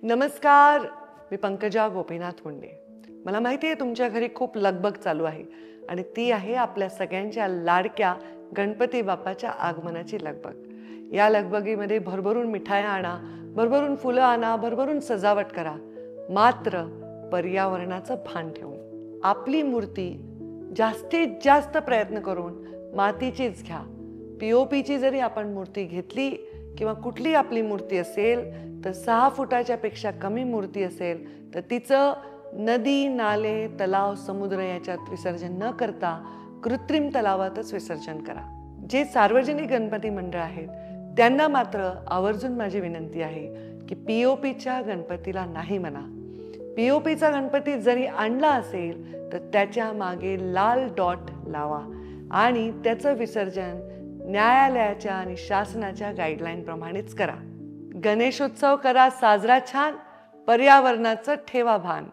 नमस्कार, मी पंकजा गोपीनाथ मुंडे। मला माहिती आहे तुमच्या घरी खूप लगबग चालू आहे आणि ती आहे आपल्या सगळ्यांच्या लाडक्या गणपती बाप्पाच्या आगमनाची लगबग। या लगबगीमध्ये भरभरून मिठाया आणा, भरभरून फुलं आणा, भरभरून सजावट करा, मात्र पर्यावरणाचं भान ठेवून आपली मूर्ती जास्तीत जास्त प्रयत्न करून मातीचीच घ्या। पीओपीची जरी आपण मूर्ती घेतली किंवा कुठली आपली मूर्ती असेल तर 6 फुटाच्या पेक्षा कमी मूर्ती असेल तर तिचं नदी, नाले, तलाव, समुद्र याच्यात विसर्जन न करता कृत्रिम तलावातच विसर्जन करा। जे सार्वजनिक गणपती मंडळ आहेत त्यांना मात्र आवर्जून माझी विनंती आहे की पीओपीच्या गणपतीला नाही म्हणा। पीओपीचा गणपती जरी आणला असेल तर त्याच्या मागे लाल डॉट लावा आणि त्याचं विसर्जन न्यायालयाच्या आणि शासनाच्या गाईडलाईन प्रमाणेच करा। गणेशोत्सव करा साजरा छान, पर्यावरणाचं ठेवा भान।